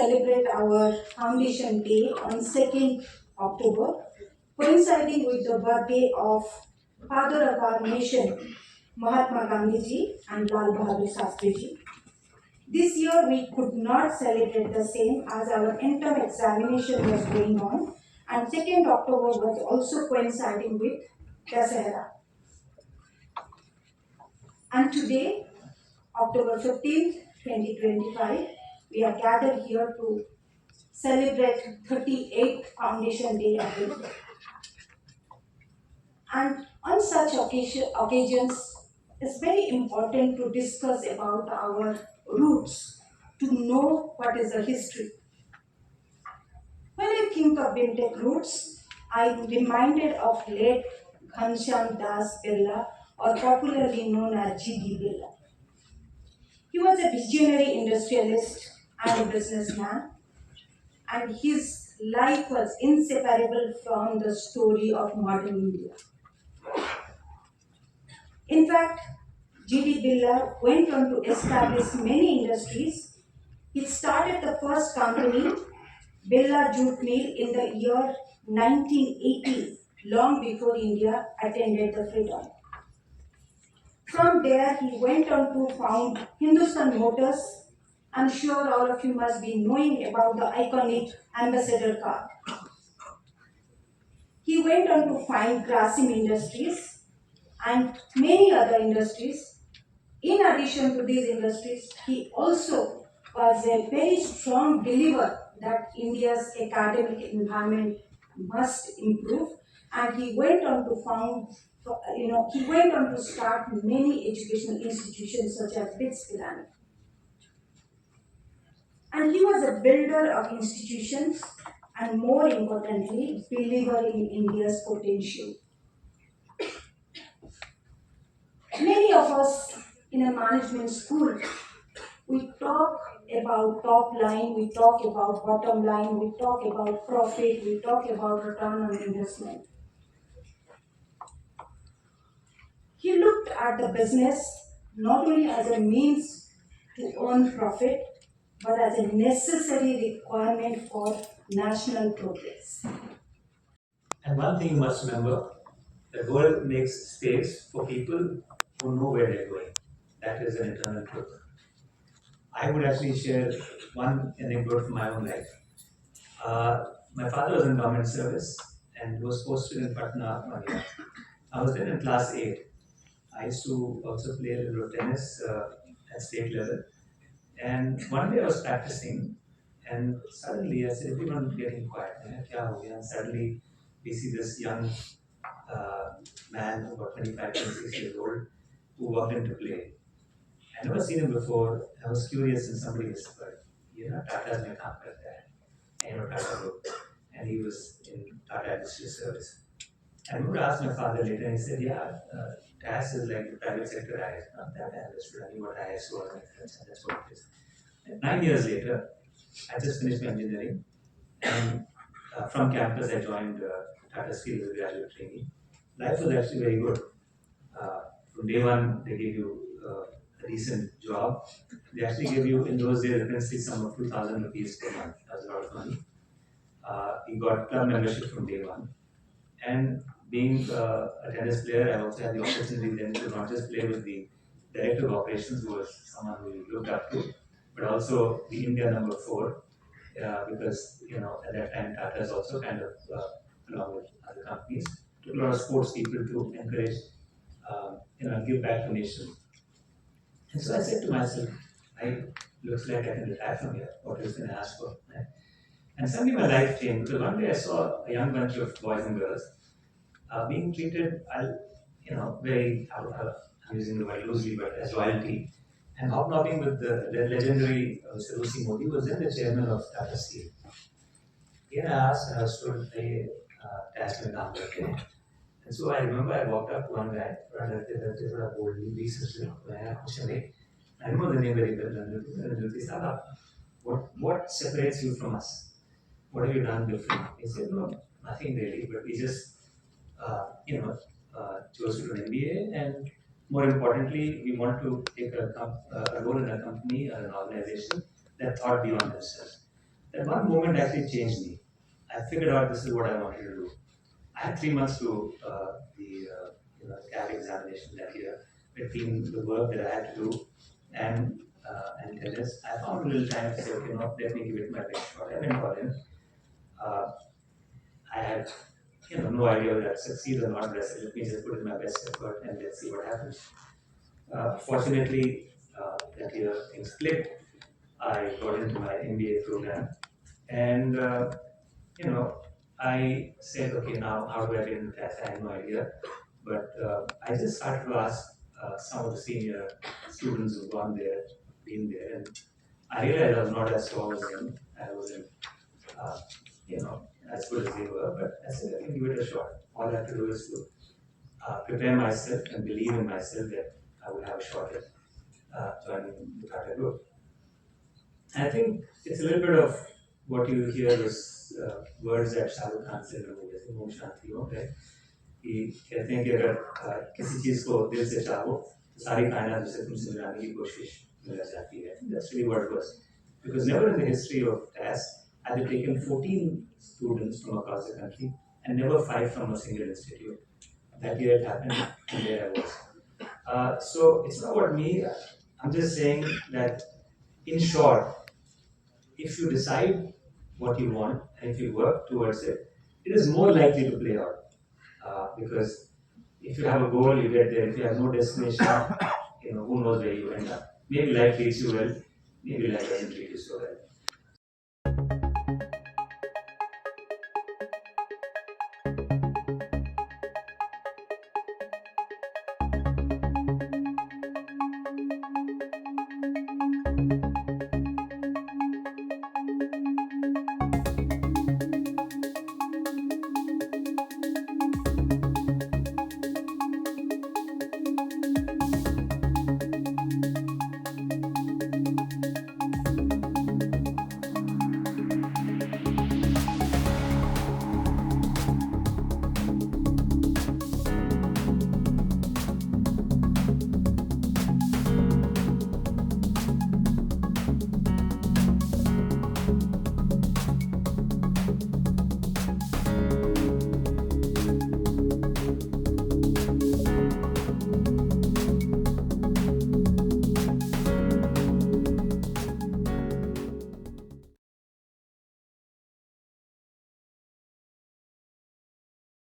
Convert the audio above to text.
celebrate our Foundation Day on 2nd October, coinciding with the birthday of father of our nation, Mahatma Gandhi ji and Lal Bahadur Shastri ji. This year we could not celebrate the same as our interim examination was going on, and 2nd October was also coinciding with Dasahara. And today, October 15th, 2025, we are gathered here to celebrate 38th Foundation Day of BIMTECH. And on such occasions, it's very important to discuss about our roots, to know what is the history. When I think of BIMTECH roots, I'm reminded of late Ghanshyam Das Birla, or popularly known as G.D. Birla. He was a visionary industrialist and a businessman, and his life was inseparable from the story of modern India. In fact, G.D. Birla went on to establish many industries. He started the first company, Birla Jute Mill, in the year 1980, long before India attained the freedom. From there, he went on to found Hindustan Motors. I'm sure all of you must be knowing about the iconic Ambassador car. He went on to find Grasim Industries and many other industries. In addition to these industries, he also was a very strong believer that India's academic environment must improve, and he went on to start many educational institutions such as BITS Pyramid. And he was a builder of institutions and, more importantly, believer in India's potential. Many of us in a management school, we talk about top line, we talk about bottom line, we talk about profit, we talk about return on investment. He looked at the business not only as a means to earn profit, but as a necessary requirement for national progress. And one thing you must remember, the world makes space for people who know where they're going. That is an eternal truth. I would actually share one anecdote from my own life. My father was in government service and was posted in Patna, India. I was then in class 8. I used to also play a little tennis at state level. And one day I was practicing, and suddenly I said, everyone getting quiet. And suddenly we see this young man, about 25, 26 years old, who walked into play. I never seen him before. I was curious, and somebody whispered, Tata's mein kaam karta hai. Tata Group. And he was in Tata District Service. I remember asked my father later, and he said, TAS is like the private sector IS, not that I understood. I knew what IS was, and that's what it is. And 9 years later, I just finished my engineering, and from campus I joined Tata Steel as a graduate trainee. Life was actually very good. From day one, they gave you a decent job. They actually gave you, in those days, a princely sum of 2,000 rupees per month. That was a lot of money. You got club membership from day one. And being a tennis player, I also had the opportunity then to not just play with the director of operations, who was someone who we looked up to, but also the India number 4, because at that time Tata is also kind of, along with other companies, took a lot of sports people to encourage, give back to nation. And so I said to myself, looks like I can retire from here. What else can I ask for? Right? And suddenly my life changed, because one day I saw a young bunch of boys and girls being treated, I'm using the word loosely, but as royalty, and hobnobbing with the legendary Sarusi Modi, who was then the chairman of Tata Steel. Here I asked, and I was told, TAS mein kaam karte hain. And so I remember I walked up to one guy, I remember the name very well. What separates you from us? What have you done different? He said, no, nothing really, but we just chose to do an MBA, and more importantly, we want to take a role in a company or an organization that thought beyond themselves. that one moment actually changed me. I figured out this is what I wanted to do. I had 3 months to the CAT examination that year. Between the work that I had to do and tennis, I found a little time to say, okay, no, let me give it my best shot. I went all in. Uh, I had no idea whether I'd succeed or not, but I said, let me just put in my best effort and let's see what happens. Fortunately, that year things clicked. I got into my MBA program, and I said, okay, now how do I get into that? I had no idea, but I just started to ask some of the senior students who've gone there, been there, and I realized I was not as strong as them. I wasn't, uh, as good as they were, but I said, I can give it a shot. All I have to do is to prepare myself and believe in myself that I would have a shot at joining the Tata Group. I think it's a little bit of what you hear those words that Shah Rukh Khan said in the movie, Om Shanti Om, right? कि कहते हैं कि अगर किसी चीज़ को दिल से चाहो तो सारी कायनात उसे तुमसे मिलाने की कोशिश में लग जाती है. That's really what it was. Because never in the history of TAS had they taken 14 students from across the country and never 5 from a single institute. That year it happened, and there I was. So it's not about me. I'm just saying that, in short, if you decide what you want and if you work towards it, it is more likely to play out. Because if you have a goal, you get there. If you have no destination, who knows where you end up. Maybe life treats you well, maybe life doesn't treat you so well.